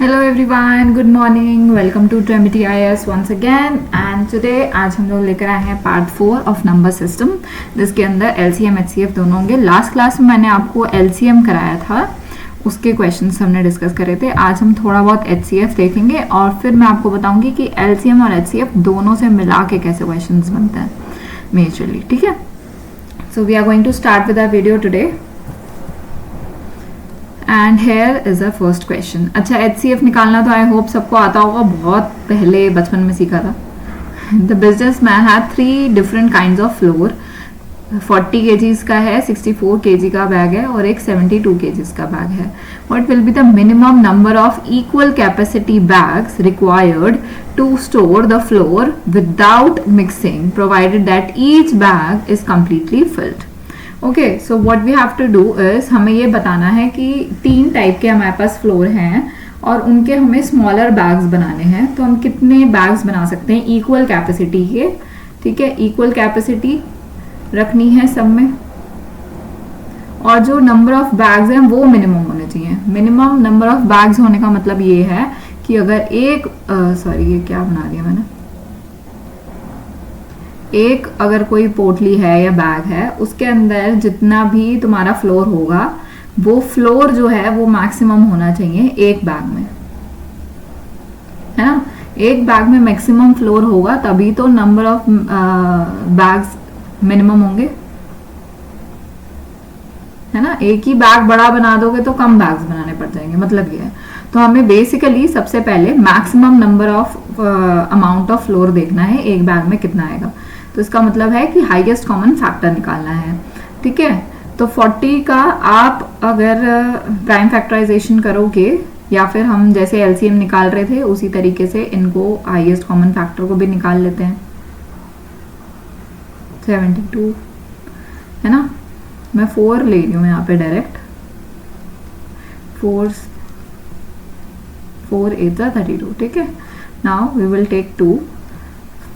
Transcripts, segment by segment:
Hello everyone, good morning. Welcome to Trinity IAS once again. And today आज हम लोग लेकर आए हैं पार्ट 4 ऑफ नंबर सिस्टम, जिसके अंदर LCM HCF दोनों होंगे. लास्ट क्लास में मैंने आपको LCM कराया था, उसके क्वेश्चंस हमने डिस्कस करे थे. आज हम थोड़ा बहुत HCF देखेंगे और फिर मैं आपको बताऊंगी कि LCM और HCF दोनों से मिला के कैसे क्वेश्चंस बनते हैं मेजरली. ठीक है, so we are going to start with our video today. And here is a first question. अच्छा, HCF निकालना तो आई होप सबको आता होगा, बहुत पहले बचपन में सीखा था. The business man had 3 different kinds of floor. 40 kgs का है, 64 kg का बैग है और एक 72 kgs का बैग है. What will be the minimum number of equal capacity bags required to store the flour without mixing provided that each bag is completely filled. Okay, so what we have to do is, हमें ये बताना है कि 3 type के हमारे पास floor हैं और उनके हमें स्मॉलर बैग्स बनाने हैं. तो हम कितने बैग्स बना सकते हैं इक्वल कैपेसिटी के. ठीक है, इक्वल कैपेसिटी रखनी है सब में और जो नंबर ऑफ बैग्स हैं वो मिनिमम होने चाहिए. मिनिमम नंबर ऑफ बैग्स होने का मतलब ये है कि अगर एक ये क्या बना दिया मैंने, एक अगर कोई पोटली है या बैग है, उसके अंदर जितना भी तुम्हारा फ्लोर होगा वो फ्लोर जो है वो मैक्सिमम होना चाहिए एक बैग में, है ना. एक बैग में मैक्सिमम फ्लोर होगा तभी तो नंबर ऑफ बैग्स मिनिमम होंगे, है ना. एक ही बैग बड़ा बना दोगे तो कम बैग्स बनाने पड़ जाएंगे, मतलब ये है. तो हमें बेसिकली सबसे पहले maximum number of amount of floor देखना है, एक बैग में कितना आएगा. तो इसका मतलब है कि हाईएस्ट कॉमन फैक्टर निकालना है. ठीक है, तो 40 का आप अगर प्राइम फैक्टराइजेशन करोगे या फिर हम जैसे एलसीएम निकाल रहे थे उसी तरीके से इनको हाईएस्ट कॉमन फैक्टर को भी निकाल लेते हैं. 72 है ना, मैं 4 ले रही हूँ यहाँ पे डायरेक्ट. 4 8 32. ठीक है, now we will take 2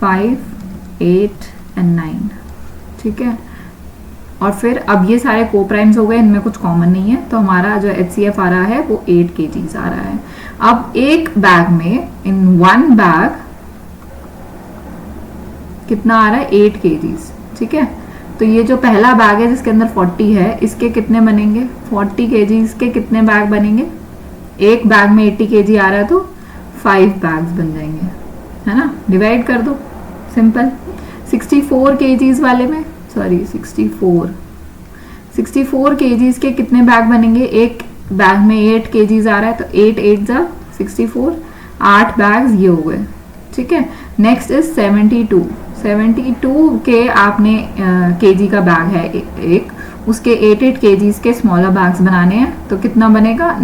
5 8 and 9. ठीक है, और फिर अब ये सारे को प्राइम्स हो गए, इनमें कुछ कॉमन नहीं है, तो हमारा जो HCF आ रहा है वो 8 kgs आ रहा है. अब एक बैग में, इन वन बैग कितना आ रहा है, 8 kgs. ठीक है, तो ये जो पहला बैग है जिसके अंदर 40 है, इसके कितने बनेंगे, 40 kgs के कितने बैग बनेंगे. एक बैग में 80 kg आ रहा है तो 5 बैग्स बन जाएंगे, है ना. डिवाइड कर दो, सिंपल. 64 kgs वाले में, 64 kgs के कितने बैग बनेंगे. एक बैग में 8 kgs आ रहा है तो 8 8 जा 64, 8 बैग्स ये हो गए. ठीक है, नेक्स्ट इज 72 के आपने kg का बैग है एक, उसके 8 kgs के स्मॉलर बैग्स बनाने हैं तो कितना बनेगा,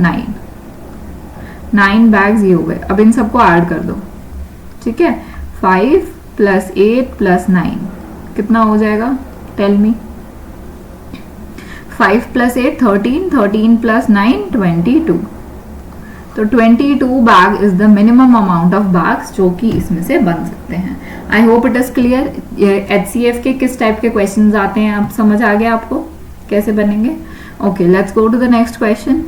9 बैग्स ये हो गए. अब इन सबको ऐड कर दो. ठीक है, 5 + 8 + 9 कितना हो जाएगा, टेल मी. 5 + 8 13, 13 + 9 22. तो 22 bag is the minimum amount of bags जो कि इसमें से बन सकते हैं. I hope it is clear. HCF के किस टाइप के क्वेश्चंस आते हैं, आप समझ आ गया आपको कैसे बनेंगे. Okay, let's go to the next question.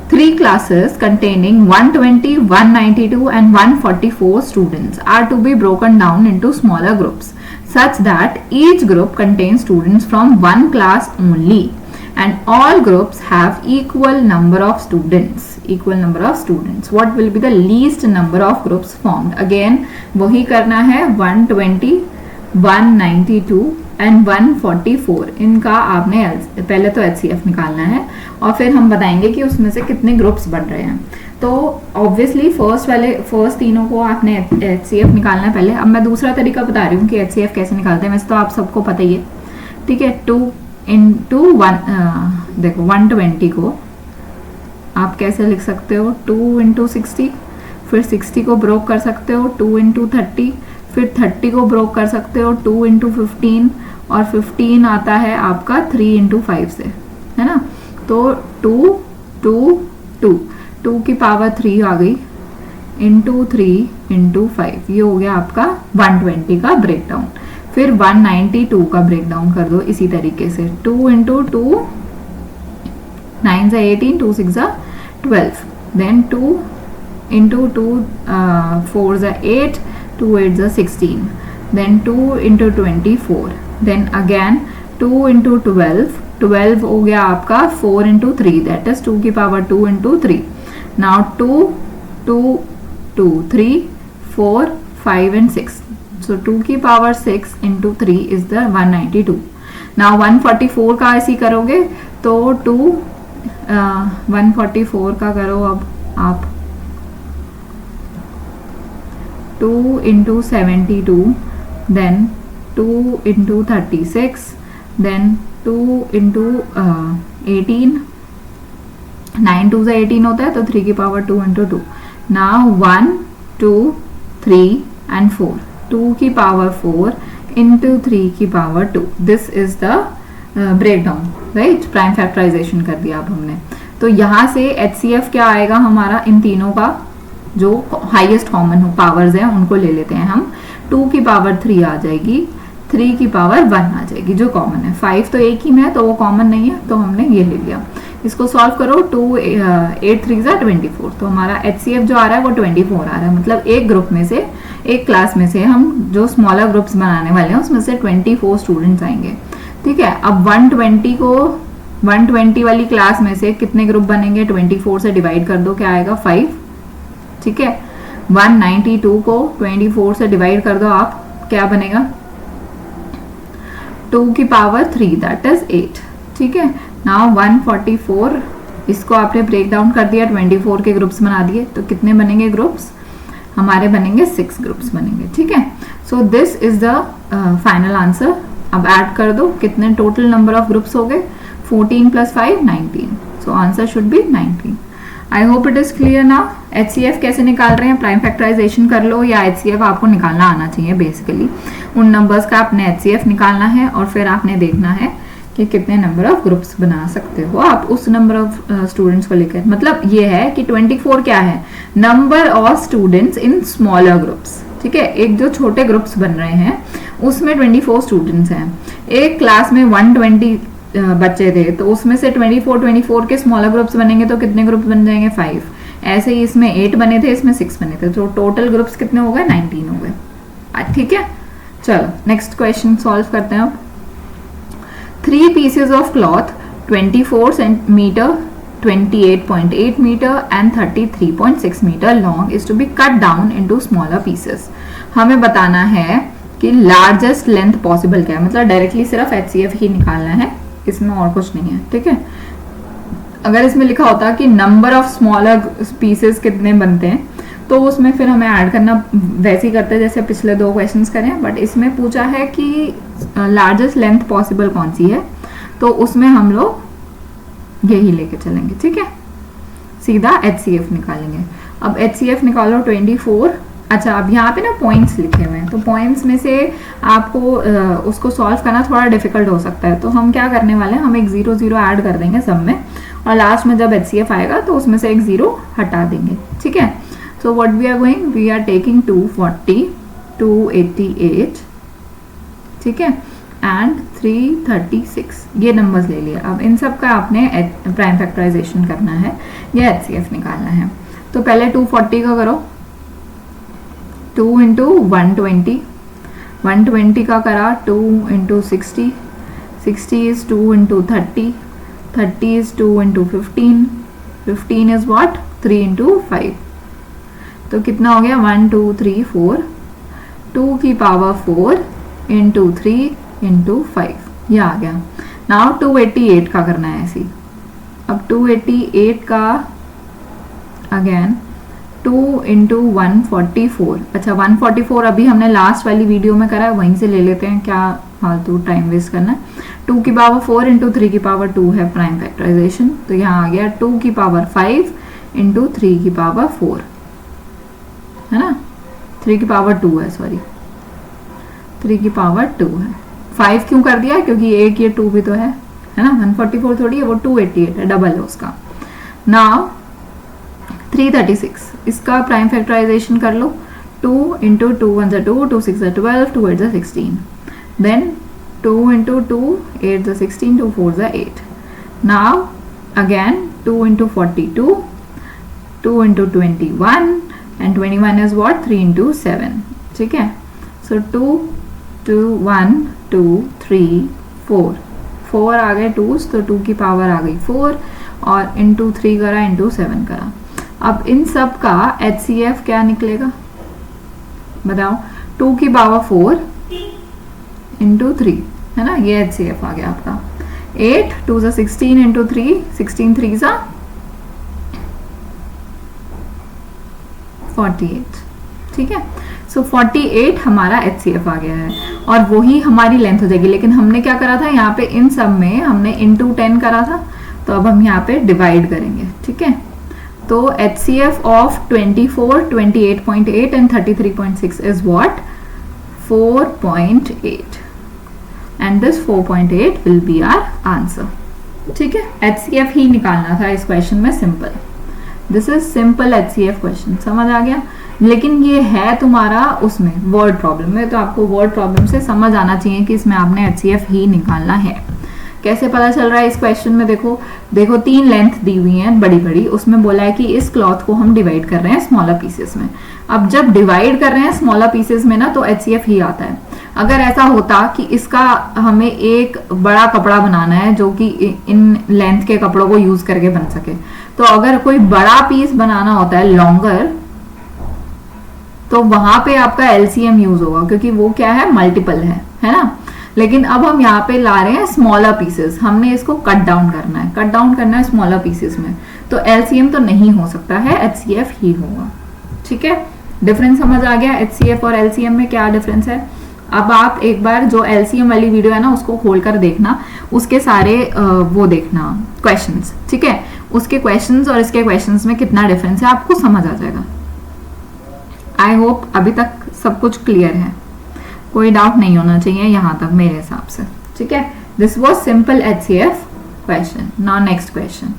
3 classes containing 120, 192 and 144 students are to be broken down into smaller groups such that each group contains students from one class only and all groups have equal number of students. What will be the least number of groups formed? Again वही करना है. 120, 192 and 144 इनका आपने पहले तो HCF निकालना है और फिर हम बताएंगे कि उसमें से कितने ग्रुप्स बन रहे हैं. तो ऑब्वियसली फर्स्ट तीनों को आपने HCF निकालना है पहले. अब मैं दूसरा तरीका बता रही हूँ कि HCF कैसे निकालते हैं, वैसे तो आप सबको पता ही है. ठीक है, 2 × 1 देखो 120 को आप कैसे लिख सकते हो, 2 × 60, फिर 60 को ब्रोक कर सकते हो 2 × 30, फिर 30 को ब्रोक कर सकते हो 2 × 15 और 15 आता है आपका 3 × 5 से, है ना. तो 2 2 2 2 की पावर 3 आ गई इंटू 3 × 5, ये हो गया आपका 120 का ब्रेकडाउन. फिर 192 का ब्रेकडाउन कर दो इसी तरीके से, 2 × 2 9 × 18, 2 6 × 12, then 2 into 2 4 is 8, 2 8 is 16, then 2 into 24, then again 2 into 12, 12 हो गया आपका 4 into 3, that is 2 की power 2 into 3. Now 2 2 2 3 4 5 and 6, so 2 की power 6 into 3 is the 192. Now 144 का ऐसी करोगे तो 144 का करो अब आप 2 into 72, then 2 into 36, then 2 into 18, 9 2 से 18 होता है तो 3 की पावर 2 into 2. Now 1 2 3 and 4, 2 की पावर 4 into 3 की power 2. This is the breakdown, right? Prime factorization कर दिया अब हमने. तो यहाँ से HCF क्या आएगा हमारा, इन तीनों का जो हाईएस्ट कॉमन हो पावर्स हैं उनको ले लेते हैं हम. 2 की पावर 3 आ जाएगी, 3 की पावर 1 आ जाएगी जो कॉमन है. 5 तो एक ही में है तो वो कॉमन नहीं है तो हमने ये ले लिया. इसको सॉल्व करो, 2 8 3 जा 24, तो हमारा HCF जो आ रहा है वो 24 आ रहा है. मतलब एक ग्रुप में से, एक क्लास में से हम जो स्मॉलर ग्रुप्स बनाने वाले हैं उसमें से 24 स्टूडेंट्स आएंगे. ठीक है. अब 120 वाली क्लास में से कितने ग्रुप बनेंगे, 24 से डिवाइड कर दो, क्या आएगा 5. ठीक है. 192 को 24 से डिवाइड कर दो आप, क्या बनेगा 2 की पावर 3, दैट इज 8. ठीक है. नाउ 144, इसको आपने ब्रेक डाउन कर दिया, 24 के ग्रुप्स बना दिए, तो कितने बनेंगे ग्रुप्स हमारे, बनेंगे 6 ग्रुप्स बनेंगे. ठीक है. So this is the final answer. अब ऐड कर दो, कितने टोटल नंबर ऑफ ग्रुप्स हो गए, 14 + 5 19. So answer should be 19. I hope it is clear now. HCF कैसे निकाल रहे हैं, प्राइम फैक्टराइजेशन कर लो, या HCF आपको निकालना आना चाहिए. बेसिकली उन नंबर्स का आपने HCF निकालना है और फिर आपने देखना है कि कितने नंबर ऑफ ग्रुप्स बना सकते हो आप उस नंबर ऑफ स्टूडेंट्स को लेकर. मतलब ये है कि 24 क्या है, number of students in smaller groups. ठीक है. एक जो छोटे ग्रुप्स बन रहे हैं उसमें 24 स्टूडेंट्स हैं. एक क्लास में 120 बच्चे थे तो उसमें से 24 के स्मॉलर ग्रुप्स बनेंगे तो कितने ग्रुप्स बन जाएंगे, 5. ऐसे ही इसमें 8 बने थे, इसमें 6 बने थे, तो टोटल ग्रुप्स कितने हो गए, 19 हो गए. ठीक है. चलो नेक्स्ट क्वेश्चन सॉल्व करते हैं अब. 3 pieces of cloth 24 centimeter, 28.8 meter and 33.6 meter long is to be cut down into smaller pieces. हमें बताना है कि लार्जेस्ट लेंथ पॉसिबल क्या है. मतलब डायरेक्टली सिर्फ HCF ही निकालना है, इसमें और कुछ नहीं है. ठीक है. अगर इसमें लिखा होता कि नंबर ऑफ स्मॉलर पीसेस कितने बनते हैं तो उसमें फिर हमें ऐड करना वैसे ही करते हैं जैसे पिछले 2 क्वेश्चंस करें. बट इसमें पूछा है कि लार्जेस्ट लेंथ पॉसिबल कौन सी है, तो उसमें हम लोग यही लेके चलेंगे. ठीक है. सीधा HCF निकालेंगे. अब HCF निकालो 24. अच्छा, अब यहाँ पे ना पॉइंट्स लिखे हुए हैं, तो पॉइंट्स में से आपको उसको सॉल्व करना थोड़ा डिफिकल्ट हो सकता है. तो हम क्या करने वाले हैं, हम एक 0 0 ऐड कर देंगे सब में, और लास्ट में जब HCF आएगा तो उसमें से एक 0 हटा देंगे. ठीक है. So what we are going, we are taking 240, 288, ठीक है, and 336, ये नंबर्स ले लिए. अब इन सब का आपने प्राइम फैक्टराइजेशन करना है या HCF निकालना है. तो पहले 240 का करो, 2 into 120, 120 का करा 2 into 60, 60 is 2 into 30, 30 is 2 into 15, 15 is what, 3 into 5. तो कितना हो गया, 1 2 3 4, 2 की पावर 4 इंटू 3 इंटू 5, ये आ गया. नाउ 288 का करना है ऐसी. अब 288 का अगेन 2 इंटू 144. अच्छा, 144 अभी हमने लास्ट वाली वीडियो में करा है, वहीं से ले लेते हैं, क्या फालतू टाइम वेस्ट करना है. 2 की पावर 4 इंटू 3 की पावर 2 है प्राइम फैक्टराइजेशन, तो यहाँ आ गया 2 की पावर 5 इंटू 3 की पावर 4, है ना. 3 की पावर 2 है, सॉरी 3 की पावर 2 है. 5 क्यों कर दिया, क्योंकि एक ये 2 भी तो है ना. 144 थोड़ी है, वो 288 है, डबल है उसका. नाउ 336, इसका प्राइम फैक्टराइजेशन कर लो. 2 इंटू 2 1 जा 2, 2 6 जा 12, 2 8 जा 16, देन 2 इंटू 2 8 जा 16, 2 4 जा 8. Now again 2 into 42, 2 into 21 and 21 is what 3 into 7. ठीक है, so 2 2 1 2 3 4 4 आ गए 2s, तो 2 की पावर आ गई 4 और इंटू 3 करा इंटू 7 करा। अब इन सब का HCF क्या निकलेगा बताओ, 2 की पावर 4 इंटू 3 है ना, ये HCF आ गया आपका। 8 2 सा 16 इंटू 3 16 3 सा 48। ठीक है, सो 48 हमारा HCF आ गया है और वही हमारी लेंथ हो जाएगी। लेकिन हमने क्या करा था यहाँ पे, इन सब में हमने इंटू 10 करा था, तो अब हम यहाँ पे डिवाइड करेंगे। ठीक है, तो HCF of 24 28.8 and 33.6 is what 4.8 and this 4.8 will be our answer. ठीक है, HCF ही निकालना था इस क्वेश्चन में, simple, this is simple HCF question, समझ आ गया। लेकिन ये है तुम्हारा उसमें वर्ड प्रॉब्लम में, तो आपको वर्ड प्रॉब्लम से समझ आना चाहिए कि इसमें आपने HCF ही निकालना है। कैसे पता चल रहा है इस क्वेश्चन में, देखो देखो 3 लेंथ दी हुई हैं बड़ी बड़ी, उसमें बोला है कि इस क्लॉथ को हम डिवाइड कर रहे हैं स्मॉलर पीसेस में। अब जब डिवाइड कर रहे हैं स्मॉलर पीसेस में ना, तो HCF ही आता है। अगर ऐसा होता कि इसका हमें एक बड़ा कपड़ा बनाना है जो कि इन लेंथ के कपड़ों को यूज करके बन सके, तो अगर कोई बड़ा पीस बनाना होता है लॉन्गर, तो वहां पे आपका LCM यूज होगा, क्योंकि वो क्या है, मल्टीपल है ना। लेकिन अब हम यहाँ पे ला रहे हैं स्मॉलर पीसेस, हमने इसको कट डाउन करना है, कट डाउन करना है स्मॉलर पीसेस में, तो LCM तो नहीं हो सकता है, HCF ही होगा। ठीक है, डिफरेंस समझ आ गया, HCF और LCM में क्या डिफरेंस है। अब आप एक बार जो LCM वाली वीडियो है ना, उसको खोल कर देखना, उसके सारे वो देखना क्वेश्चंस। ठीक है, उसके क्वेश्चंस और इसके क्वेश्चंस में कितना डिफरेंस है आपको समझ आ जाएगा। आई होप अभी तक सब कुछ क्लियर है, कोई डाउट नहीं होना चाहिए यहाँ तक मेरे हिसाब से। ठीक है, this was simple HCF question. Now next question,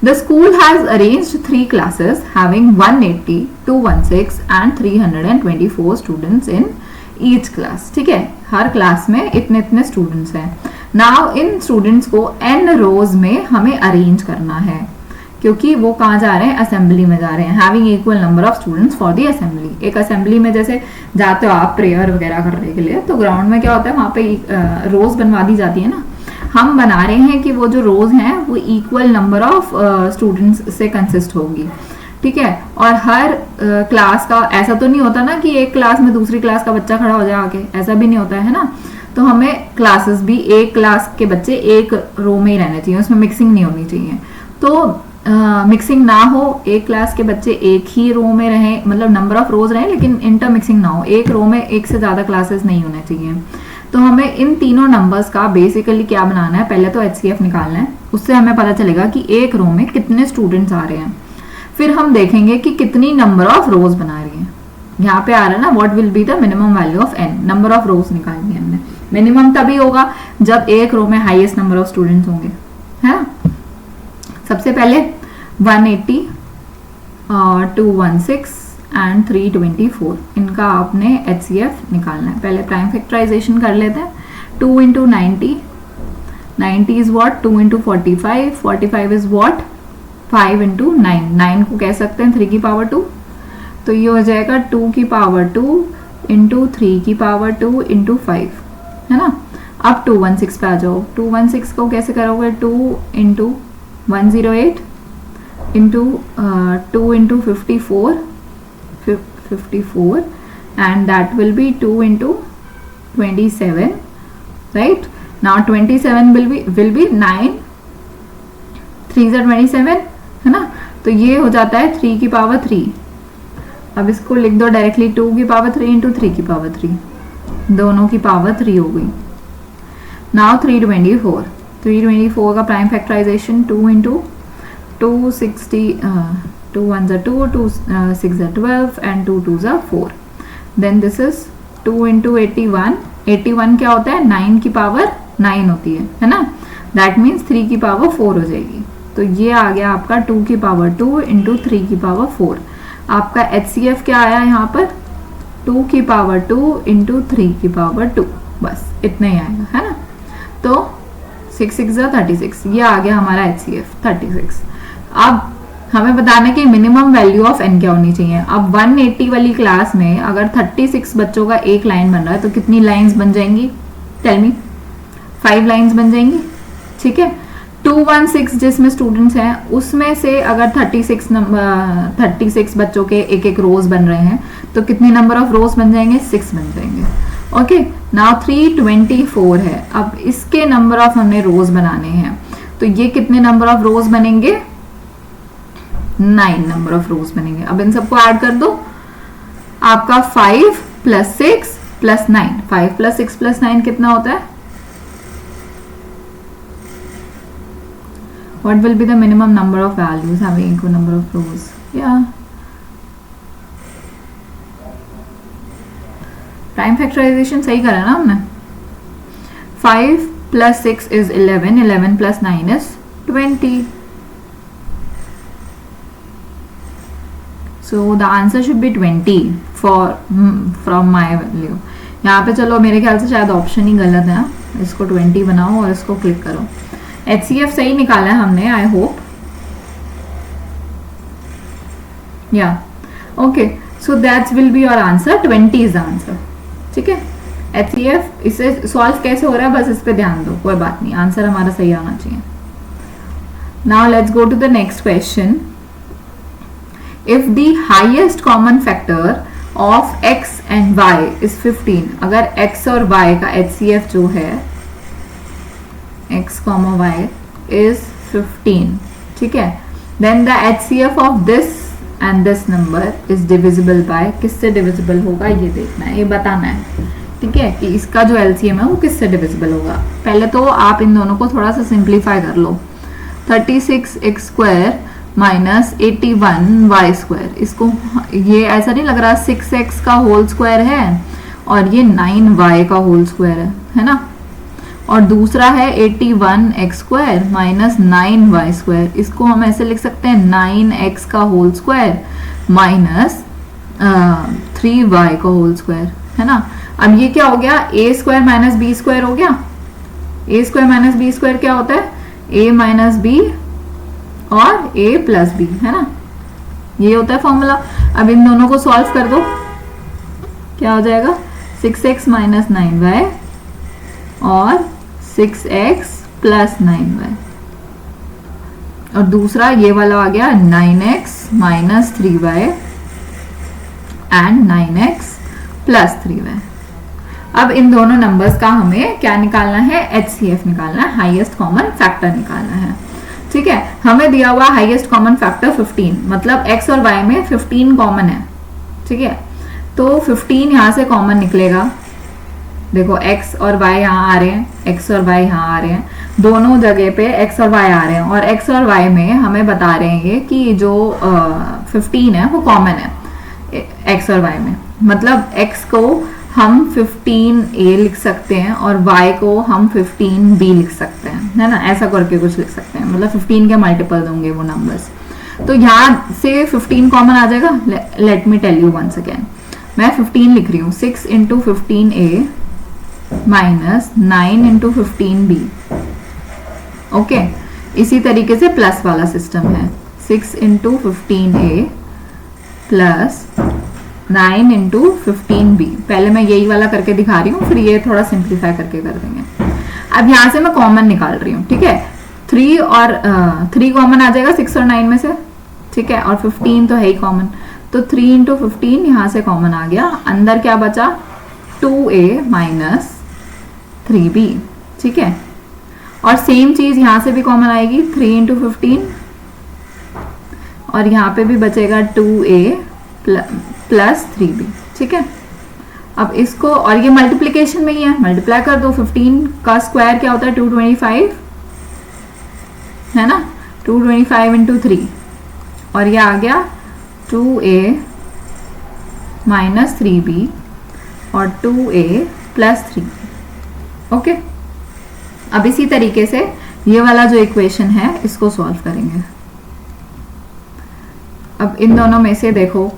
the school has arranged 3 classes having 180 216 and 324 students in each class। ठीक है, हर क्लास में इतने इतने स्टूडेंट्स हैं। नाउ इन स्टूडेंट्स को n रोज में हमें अरेंज करना है, क्योंकि वो कहाँ जा रहे हैं, असेंबली में जा रहे हैं। Having equal number of students for the assembly. एक असेंबली में जैसे जाते हो आप प्रेयर वगैरह करने के लिए, तो ग्राउंड में क्या होता है, वहाँ पे रोज बनवा दी जाती है ना। हम बना रहे हैं कि वो जो रोज हैं वो इक्वल नंबर ऑफ स्टूडेंट्स से कंसिस्ट होगी। ठीक है, और हर क्लास का ऐसा तो नहीं होता ना कि एक क्लास में दूसरी क्लास का बच्चा खड़ा हो जाए आके, ऐसा भी नहीं होता है ना। तो हमें क्लासेस भी एक क्लास के बच्चे एक रो में ही रहने चाहिए, उसमें मिक्सिंग नहीं होनी चाहिए। तो मिक्सिंग ना हो, एक क्लास के बच्चे एक ही रो में रहें, मतलब नंबर ऑफ रोज रहें, लेकिन इंटर मिक्सिंग ना हो, एक रो में एक से ज्यादा क्लासेस नहीं होने चाहिए। तो हमें इन तीनों नंबर्स का बेसिकली क्या बनाना है, पहले तो HCF निकालना है, उससे हमें पता चलेगा कि एक रो में कितने स्टूडेंट्स आ रहे हैं। फिर हम देखेंगे कि कितनी नंबर ऑफ रोज बना रही है। यहाँ पे आ रहा है ना, what will be the minimum value of n, number of रोज निकालनी है हमने। मिनिमम तभी होगा जब एक रो में हाईएस्ट नंबर ऑफ स्टूडेंट्स होंगे, है ना। सबसे पहले 180 216 एंड 324, इनका आपने HCF निकालना है। पहले प्राइम फैक्टराइजेशन कर लेते हैं। 2 into 90, 90 is what 2 into 45, 45 is what 5 into 9, 9 को कह सकते हैं 3 की पावर 2, तो ये हो जाएगा 2 की पावर 2 इंटू 3 की पावर 2 इंटू 5, है ना। अब 216 पे आ जाओ, 216 को कैसे करोगे, 2 into 108 into 2 into 54 and that will be 2 into 27, right? Now 27 will be 9 3 से 27, है ना। तो ये हो जाता है 3 की पावर 3। अब इसको लिख दो डायरेक्टली, 2 की पावर 3 इंटू 3 की पावर 3, दोनों की पावर 3 हो गई। नाउ 324, 324 का prime factorisation 2 into 260, 2 1s are 2, 2 6s are 12 and 2 2s are 4. Then this is 2 into 81, 81 क्या होता है, 9 की पावर 9 होती है ना। That means 3 की पावर 4 हो जाएगी। तो ये आ गया आपका 2 की पावर 2 इंटू 3 की पावर 4। आपका HCF क्या आया यहाँ पर, 2 की पावर 2 इंटू 3 की पावर 2, बस इतना ही आएगा, है ना। तो 6 6 36, ये आ गया हमारा HCF 36। अब हमें बताना कि मिनिमम वैल्यू ऑफ n क्या होनी चाहिए। अब 180 वाली क्लास में अगर 36 बच्चों का एक लाइन बन रहा है तो कितनी लाइंस बन जाएंगी? Tell me. 5 लाइंस बन जाएंगी, ठीक है। 216 जिसमें स्टूडेंट्स हैं उसमें से अगर 36 बच्चों के एक एक रोज बन रहे हैं तो कितनी नंबर ऑफ रोज बन जाएंगे? 6 बन जाएंगे। ओके, नाउ 324 है। अब इसके नंबर ऑफ हमने रोज बनाने हैं तो ये कितने नंबर ऑफ रोज बनेंगे? 9 नंबर ऑफ रोज बनेंगे। अब इन सबको ऐड कर दो, आपका 5 + 6 + 9, 5 + 6 + 9 कितना होता है? What will be the minimum number of values having equal number of rows? Yeah. Prime factorization सही करा ना हमने? 5 + 6 is 11, 11 + 9 is 20. So the answer should be 20 from my value. यहाँ पे चलो मेरे ख्याल से शायद ऑप्शन ही गलत है, इसको 20 बनाओ और इसको क्लिक करो। HCF सही निकाला है हमने, आई होप। या okay, so that will be your answer. 20 is the answer, ठीक है। HCF इसे सॉल्व कैसे हो रहा है बस इस पे ध्यान दो, कोई बात नहीं, आंसर हमारा सही आना चाहिए। Now let's go to the next question. If the highest common factor of x and y is 15, अगर x और y का HCF जो है x, y is 15, ठीक है। Then the HCF of this and this number is divisible by, किससे divisible होगा ये देखना है, ये बताना है, ठीक है, कि इसका जो LCM है वो किससे divisible होगा। पहले तो आप इन दोनों को थोड़ा सा सिंप्लीफाई कर लो। 36x² - 81y², इसको ये ऐसा नहीं लग रहा 6x का होल स्क्वायर है और ये 9y का होल स्क्वायर है ना। और दूसरा है 81x² - 9y², इसको हम ऐसे लिख सकते हैं 9x का होल स्क्वायर माइनस 3y का होल स्क्वायर, है ना। अब ये क्या हो गया? a² - b² हो गया। a² - b² क्या होता है? a - b और a + b, है ना, ये होता है फॉर्मूला। अब इन दोनों को सॉल्व कर दो, क्या हो जाएगा? 6x - 9y और 6x + 9y, और दूसरा ये वाला आ गया 9x - 3y and 9x + 3y। अब इन दोनों नंबर्स का हमें क्या निकालना है? HCF निकालना है, हाईएस्ट कॉमन फैक्टर निकालना है, ठीक है। हमें दिया हुआ हाईएस्ट कॉमन फैक्टर 15, मतलब x और y में 15 कॉमन है, ठीक है। तो 15 यहां से कॉमन निकलेगा। देखो x और y यहाँ आ रहे हैं, x और y यहाँ आ रहे हैं, दोनों जगह पे x और y आ रहे हैं, और x और y में हमें बता रहे हैं कि जो 15 है वो कॉमन है x और y में। मतलब x को हम 15a लिख सकते हैं और y को हम 15b लिख सकते हैं, है ना, ऐसा करके कुछ लिख सकते हैं। मतलब 15 के मल्टीपल होंगे वो नंबर्स। तो यहाँ से 15 कॉमन आ जाएगा। Let me tell you once again, मैं 15 लिख रही हूँ, 6 × 15a - 9 × 15b। ओके, इसी तरीके से प्लस वाला सिस्टम है, 6 × 15a + 9 × 15b। पहले मैं यही वाला करके दिखा रही हूँ, फिर ये थोड़ा सिंप्लीफाई करके कर देंगे। अब यहाँ से मैं कॉमन निकाल रही हूँ, ठीक है। 3 और 3 कॉमन आ जाएगा 6 और 9 में से, ठीक है, और 15 तो है ही कॉमन, तो 3 × 15 यहाँ से कॉमन आ गया। अंदर क्या बचा? 2a - 3b, ठीक है। और सेम चीज यहाँ से भी कॉमन आएगी, 3 × 15, और यहाँ पे भी बचेगा 2a + 3b, ठीक है। अब इसको, और ये मल्टीप्लीकेशन में ही है, मल्टीप्लाई कर दो। 15 का स्क्वायर क्या होता है? 225, है ना, 225 × 3, और ये आ गया 2a - 3b और 2a + 3b। ओके, अब इसी तरीके से ये वाला जो इक्वेशन है इसको सॉल्व करेंगे। अब इन दोनों में से देखो,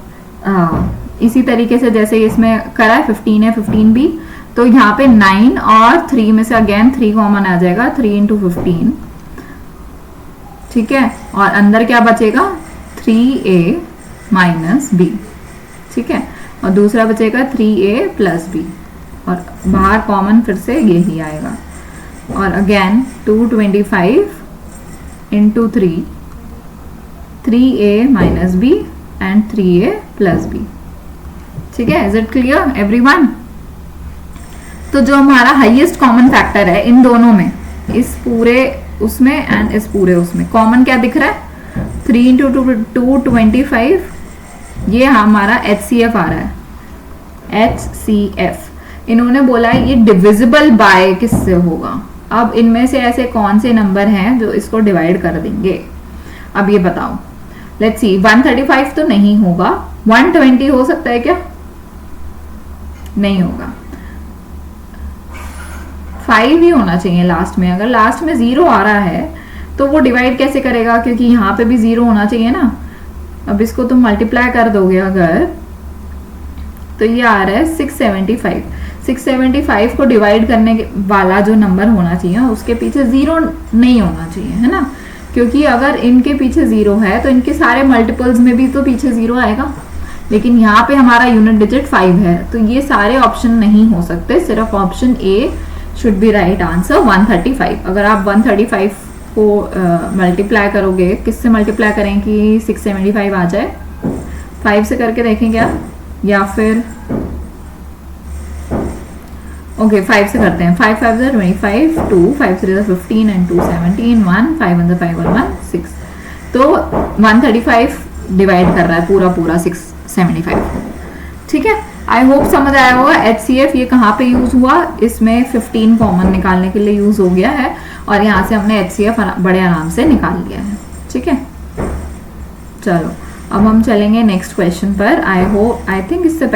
इसी तरीके से जैसे इसमें करा है, 15 है 15b, तो यहाँ पे 9 और 3 में से अगेन 3 कॉमन आ जाएगा, 3 × 15, ठीक है। और अंदर क्या बचेगा? 3a माइनस बी, ठीक है, और दूसरा बचेगा 3a प्लस बी, और बाहर कॉमन फिर से यही आएगा, और again 225 into 3a minus B and 3a plus B, ठीक है। Is it clear everyone? तो जो हमारा हाईएस्ट कॉमन फैक्टर है इन दोनों में, इस पूरे उसमें एंड इस पूरे उसमें, कॉमन क्या दिख रहा है? 3 इंटू 225, ये हमारा HCF आ रहा है, HCF। इन्होंने बोला है ये डिविजिबल बाय किससे होगा। अब इनमें से ऐसे कौन से नंबर हैं जो इसको डिवाइड कर देंगे, अब ये बताओ। लेट्स सी, 135 तो नहीं होगा, 120 हो सकता है क्या? नहीं होगा, 5 ही होना चाहिए लास्ट में। अगर लास्ट में 0 आ रहा है तो वो डिवाइड कैसे करेगा, क्योंकि यहाँ पे भी 0 होना चाहिए ना। अब इसको तुम मल्टीप्लाई कर दोगे अगर, तो ये आ रहा है 675। 675 को डिवाइड करने वाला जो नंबर होना चाहिए उसके पीछे 0 नहीं होना चाहिए, है ना, क्योंकि अगर इनके पीछे 0 है तो इनके सारे मल्टीपल्स में भी तो पीछे 0 आएगा। लेकिन यहाँ पे हमारा यूनिट डिजिट 5 है, तो ये सारे ऑप्शन नहीं हो सकते, सिर्फ option A should be right answer 135। अगर आप 135 को मल्टीप्लाई करोगे, किससे मल्टीप्लाई करें कि 675 आ जाए? 5 से करके देखें क्या, या फिर ओके 5 से करते हैं। 5 5 25, 2 5 3 15 एंड 2 17, 1 5 1 5 1 1 6। तो 135 डिवाइड कर रहा है पूरा 675, ठीक है। आई होप समझ आया होगा। HCF ये कहाँ पे यूज हुआ, इसमें 15 कॉमन निकालने के लिए यूज हो गया है, और यहाँ से हमने HCF बड़े आराम से निकाल लिया है, ठीक है। चलो अब हम चलेंगे नेक्स्ट क्वेश्चन पर। आई थिंक इससे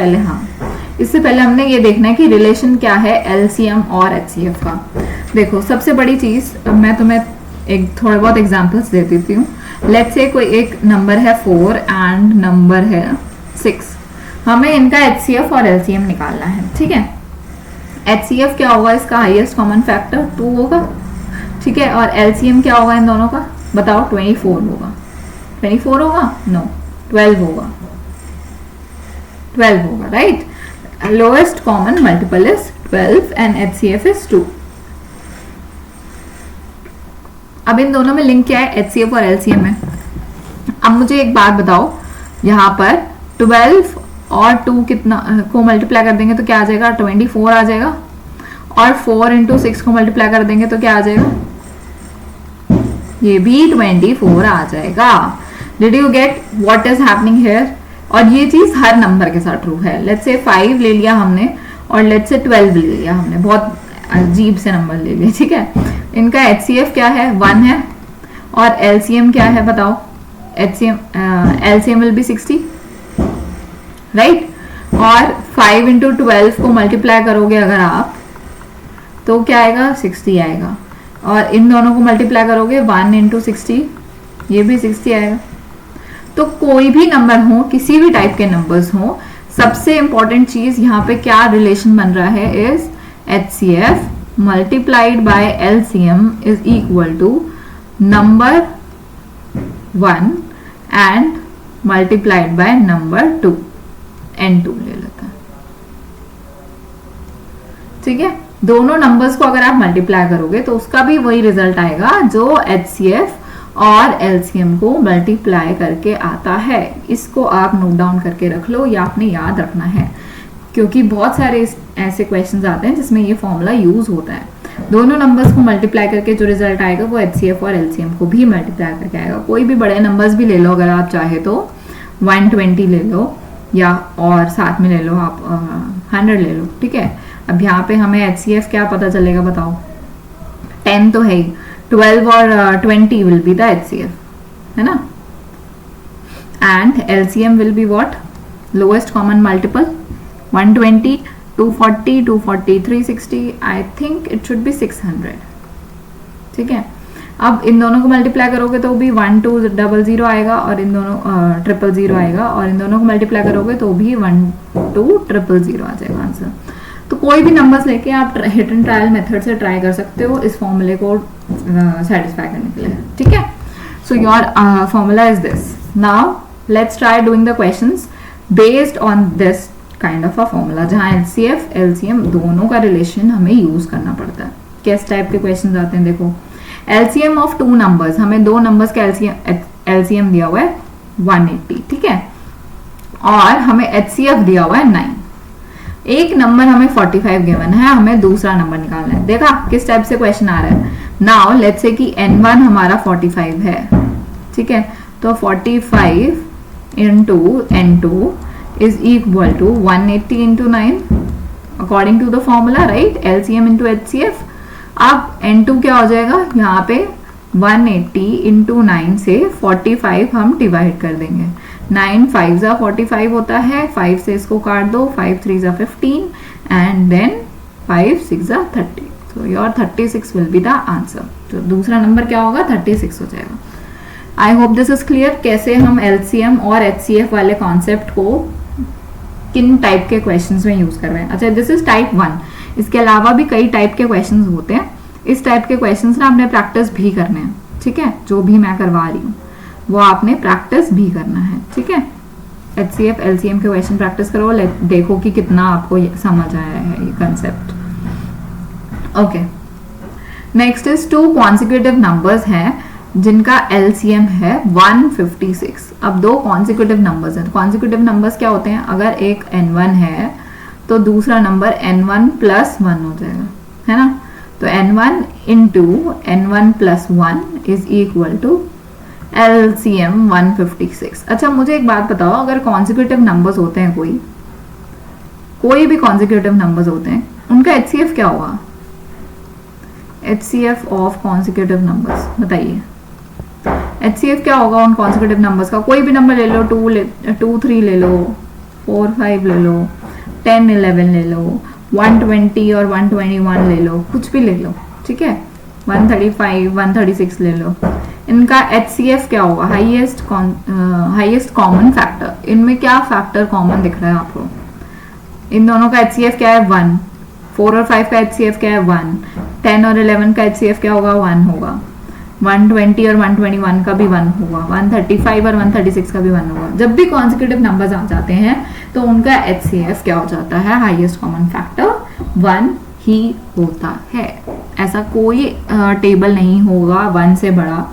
पहले हमने ये देखना है कि रिलेशन क्या है LCM और HCF का। देखो सबसे बड़ी चीज, मैं तुम्हें एक थोड़े बहुत एग्जांपल्स दे देती हूँ। लेट्स से कोई एक नंबर है 4 एंड नंबर है 6, हमें इनका HCF और LCM निकालना है, ठीक है। HCF क्या होगा, इसका हाईएस्ट कॉमन फैक्टर 2 होगा, ठीक है, और LCM क्या होगा इन दोनों का, बताओ? 24 होगा। 24 होगा? नो, 12 होगा। 12 होगा, right. Lowest common multiple is 12 and HCF is 2। अब इन दोनों में लिंक क्या है, HCF और LCM में। अब मुझे एक बात बताओ, यहाँ पर 12 और 2 कितना को मल्टीप्लाई कर देंगे तो क्या आ जाएगा? 24 आ जाएगा, और 4 इंटू 6 को मल्टीप्लाई कर देंगे तो क्या आ जाएगा? ये भी 24 आ जाएगा। Did you get what is happening here? और ये चीज हर नंबर के साथ ट्रू है। लेट्स से 5 ले लिया हमने, और लेट्स से 12 ले लिया हमने, बहुत अजीब से नंबर ले लिए, ठीक है। इनका HCF क्या है? 1 है, और LCM क्या है बताओ? LCM will be 60, right. और 5 इंटू 12 को मल्टीप्लाई करोगे अगर आप, तो क्या आएगा? 60 आएगा, और इन दोनों को मल्टीप्लाई करोगे 1 इंटू 60, ये भी 60 आएगा। तो कोई भी नंबर हो, किसी भी टाइप के नंबर्स हो, सबसे इंपॉर्टेंट चीज यहाँ पे क्या रिलेशन बन रहा है is HCF multiplied by LCM is equal to number 1 and multiplied by number 2, N2 ले लेता है, ठीक है। दोनों नंबर्स को अगर आप मल्टीप्लाई करोगे तो उसका भी वही रिजल्ट आएगा जो HCF और LCM को मल्टीप्लाई करके आता है। इसको आप नोट डाउन करके रख लो, या आपने याद रखना है, क्योंकि बहुत सारे ऐसे क्वेश्चंस आते हैं जिसमें ये फॉर्मूला यूज होता है। दोनों नंबर्स को मल्टीप्लाई करके जो रिजल्ट आएगा वो HCF और LCM को भी मल्टीप्लाई करके आएगा। कोई भी बड़े नंबर्स भी ले लो अगर आप चाहे तो, 120 ले लो, या और साथ में ले लो आप 100 ले लो, ठीक है। अब यहाँ पे हमें HCF क्या पता चलेगा बताओ? 10 तो है ही, 12 और 20 विल बी द HCF, है ना। And LCM will be what? Lowest common multiple 120, 240, 240, 360, I think it should be 600, ठीक है। अब इन दोनों को मल्टीप्लाई करोगे तो भी 1200 आएगा, और इन दोनों 000 आएगा, और इन दोनों को मल्टीप्लाई करोगे तो भी 12000 आ जाएगा आंसर। तो कोई भी नंबर्स लेके आप हिट एंड ट्रायल मेथड से ट्राई कर सकते हो इस फॉर्मूले को सेटिस्फाई करने के लिए, ठीक है। So your formula is this. Now let's try doing the questions based on this kind of a formula, जहाँ LCF LCM दोनों का रिलेशन हमें यूज करना पड़ता है. किस टाइप के क्वेश्चन आते हैं देखो. LCM ऑफ टू नंबर्स, हमें दो नंबर्स का LCM दिया हुआ है 180, ठीक है, और हमें HCF दिया हुआ है 9. एक नंबर हमें 45 गिवन है, हमें दूसरा नंबर निकालना है. देखा किस टाइप से क्वेश्चन आ रहा है. नाउ लेट्स से कि n1 हमारा 45 है, ठीक है, तो 45 into n2 is equal to 180 into 9 according to the formula, right, LCM into HCF. अब n2 क्या हो जाएगा, यहाँ पे 180 इंटू 9 से 45 हम डिवाइड कर देंगे. 9 5 जा 45 होता है, 5 से इसको काट दो, 5 3 जा 15 एंड देन 5 6 जा 30. So your 36 will be the answer. तो दूसरा नंबर क्या होगा, 36 हो जाएगा. I hope this is clear कैसे हम LCM और HCF वाले कॉन्सेप्ट को किन टाइप के क्वेश्चंस में यूज कर रहे हैं. अच्छा, दिस इज टाइप 1. इसके अलावा भी कई टाइप के क्वेश्चंस होते हैं. इस टाइप के क्वेश्चंस ना आपने प्रैक्टिस भी करने हैं, ठीक है, जो भी मैं करवा रही हूँ वो आपने प्रैक्टिस भी करना है, ठीक है. HCF LCM के क्वेश्चन प्रैक्टिस करो, देखो कि कितना आपको समझ आया है ये concept. Okay, next is to consecutive numbers हैं जिनका LCM है 156. अब दो कॉन्सिक्यूटिव नंबर्स हैं. कॉन्सिक्यूटिव नंबर्स क्या होते हैं, अगर एक n1 है तो दूसरा नंबर n1 प्लस 1 हो जाएगा, है ना. तो n1 into n1 plus 1 is equal to LCM 156. अच्छा, मुझे एक बात बताओ, अगर कॉन्सिक्यूटिव नंबर्स होते हैं, कोई भी कॉन्सिक्यूटिव नंबर्स होते हैं, उनका HCF क्या होगा. HCF ऑफ कॉन्सिक्यूटिव नंबर्स बताइए. HCF क्या होगा उन कॉन्सिक्यूटिव नंबर्स का. कोई भी नंबर ले लो, 2 3 ले लो, 4 5 ले लो, 10 11 ले लो, 120 और 121 ले लो, कुछ भी ले लो, ठीक है, 135 136 ले लो. इनका HCF क्या होगा, हाईएस्ट कॉमन फैक्टर. इनमें क्या फैक्टर कॉमन दिख रहा है आपको. इन दोनों का HCF क्या है, 1. 4 और 5 का HCF क्या है, 1. 10 और 11 का HCF क्या होगा, 1 होगा. 120 और 121 का भी 1 होगा. 135 और 136 का भी 1 होगा. जब भी कॉन्सिक्यूटिव नंबर्स आ जाते हैं तो उनका HCF क्या हो जाता है, हाईएस्ट कॉमन फैक्टर 1 ही होता है. ऐसा कोई टेबल नहीं होगा 1 से बड़ा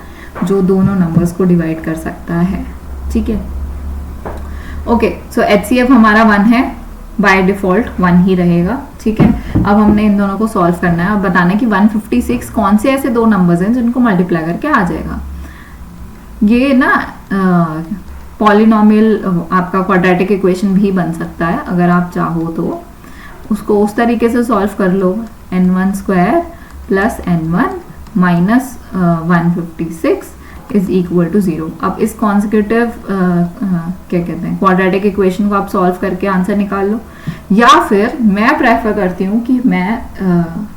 जो दोनों नंबर्स को डिवाइड कर सकता है, ठीक है. ओके, सो HCF हमारा 1 है, बाय डिफॉल्ट 1 ही रहेगा, ठीक है. अब हमने इन दोनों को सॉल्व करना है और बताना है कि 156 कौन से ऐसे दो नंबर्स हैं जिनको मल्टीप्लाई करके आ जाएगा. ये ना पॉलिनोमियल आपका क्वाड्रेटिक इक्वेशन भी बन सकता है अगर आप चाहो तो. उसको उस तरीके से सॉल्व कर लो, n1 square plus n1 minus 156 is equal to 0. अब इस कॉन्सिक्यूटिव क्या कहते हैं क्वाड्रेटिक इक्वेशन को आप सॉल्व करके आंसर निकाल लो, या फिर मैं प्रेफर करती हूँ कि मैं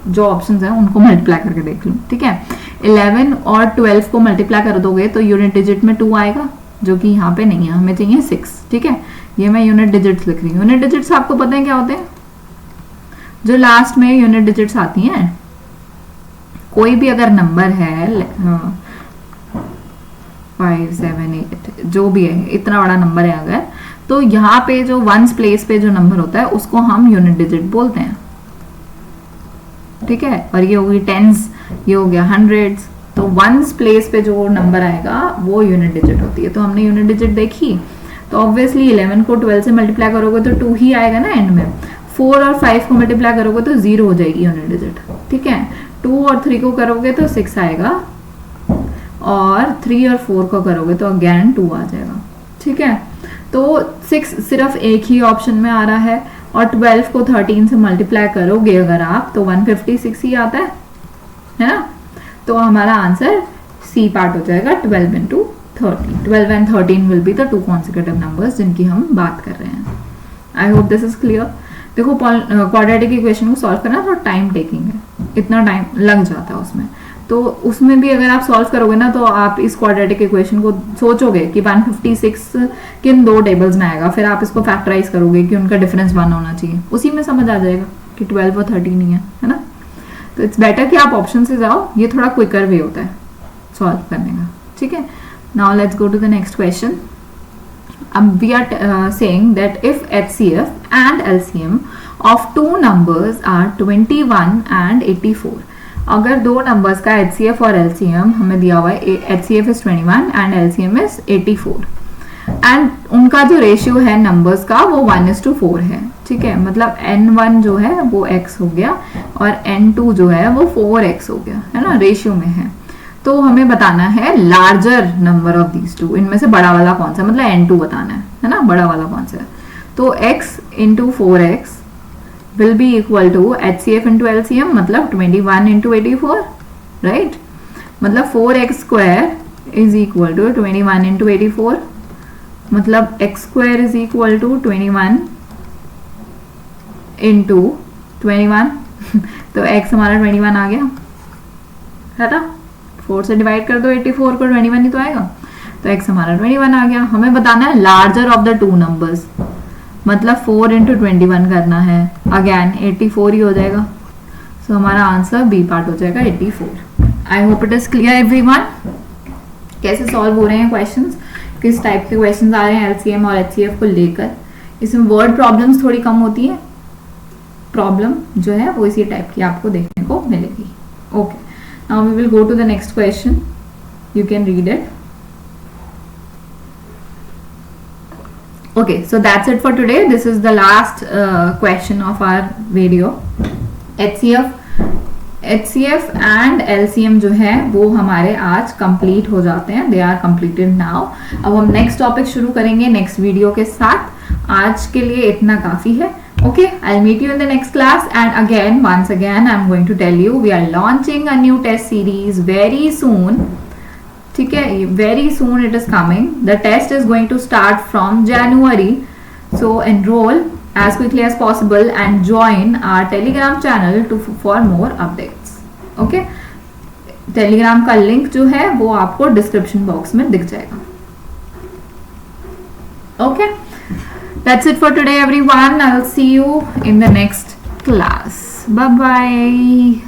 जो ऑप्शंस हैं उनको मल्टीप्लाई करके देख लूँ, ठीक है. 11 और 12 को मल्टीप्लाई कर दोगे तो यूनिट डिजिट में 2 आएगा, जो कि यहाँ पे नहीं है, हमें चाहिए 6, ठीक है. ये मैं यूनिट डिजिट्स लिख रही हूँ. यूनिट डिजिट्स आपको पता है क्या होते हैं, जो लास्ट में यूनिट डिजिट्स आती हैं. कोई भी अगर नंबर है 5 7 8 जो भी है, इतना बड़ा नंबर है अगर, तो यहाँ पे जो वंस प्लेस पे जो नंबर होता है उसको हम यूनिट डिजिट बोलते हैं, ठीक है. और ये हो गई टेंस, ये हो गया हंड्रेड्स. तो वंस प्लेस पे जो नंबर आएगा वो यूनिट डिजिट होती है. तो हमने यूनिट डिजिट देखी, तो ऑब्वियसली 11 को 12 से मल्टीप्लाई करोगे तो 2 ही आएगा ना एंड में. 4 और 5 को मल्टीप्लाई करोगे तो 0 हो जाएगी यूनिट डिजिट, ठीक है. 2 और 3 को करोगे तो 6 आएगा, और 3 और 4 को करोगे तो अगेन 2 आ जाएगा, ठीक है. तो 6 सिर्फ एक ही ऑप्शन में आ रहा है, और 12 को 13 से मल्टीप्लाई करोगे अगर आप तो 156 ही आता है ना. तो हमारा आंसर सी पार्ट हो जाएगा, 12 into 30. 12 and 13 will be the two consecutive numbers जिनकी हम बात कर रहे हैं. I hope this is clear. देखो क्वाड्रेटिक इक्वेशन को सॉल्व करना थोड़ा टाइम टेकिंग है, इतना टाइम लग जाता है उसमें. तो उसमें भी अगर आप सॉल्व करोगे ना तो आप इस क्वाड्रेटिक इक्वेशन को सोचोगे कि 156 किन दो टेबल्स में आएगा, फिर आप इसको फैक्टराइज करोगे कि उनका डिफरेंस 1 होना चाहिए, उसी में समझ आ जाएगा कि 12 और 13 ही है ना. तो इट्स बेटर कि आप ऑप्शन से जाओ, ये थोड़ा क्विकर वे होता है सॉल्व करने का, ठीक है. Now let's go to the next question. We are saying that if HCF and LCM of two numbers are 21 and 84. अगर दो नंबर्स का HCF और LCM हमें दिया हुआ है, HCF is 21 and LCM is 84 and उनका जो रेशियो है नंबर्स का वो 1:4 है, ठीक है, मतलब n1 जो है वो x हो गया और n2 जो है वो 4x हो गया, है ना, रेशियो में है। तो हमें बताना है larger number of these two, इनमें से बड़ा वाला कौन सा, मतलब n2 बताना है ना, बड़ा वाला कौन सा है। तो x into 4x will be equal to HCF into LCM, मतलब 21 इंटू 84, राइट, मतलब 4x square is equal to 21 into 84, मतलब x square is equal to 21 into 21 तो x हमारा 21 आ गया, है ना, 4 से डिवाइड कर दो 84 को, 21 ही तो आएगा, तो x हमारा 21 आ गया। हमें बताना है larger of the two numbers, मतलब 4 इंटू 21 करना है, अगेन 84 ही हो जाएगा, सो हमारा आंसर बी पार्ट हो जाएगा 84। I hope it is clear everyone. कैसे सॉल्व हो रहे हैं क्वेश्चंस, किस टाइप के क्वेश्चंस आ रहे हैं LCM और HCF को लेकर। इसमें वर्ड प्रॉब्लम्स थोड़ी कम होती है, प्रॉब्लम जो है वो इसी टाइप की आपको देखने को मिलेगी। Okay, now we will go to the next question, you can read it. Okay, so that's it for today. This is the last question of our video. HCF and LCM जो है वो हमारे आज कंप्लीट हो जाते हैं, they are completed now. अब हम नेक्स्ट टॉपिक शुरू करेंगे नेक्स्ट वीडियो के साथ। आज के लिए इतना काफी है। Okay, I'll meet you in the next class, and again, once again, I'm going to tell you we are launching a new test series very soon. ठीक है, very soon it is coming. The test is going to start from January, so enroll as quickly as possible and join our Telegram channel for more updates. Okay, Telegram का link जो है वो आपको description box में दिख जाएगा। Okay, that's it for today everyone. I'll see you in the next class. Bye bye.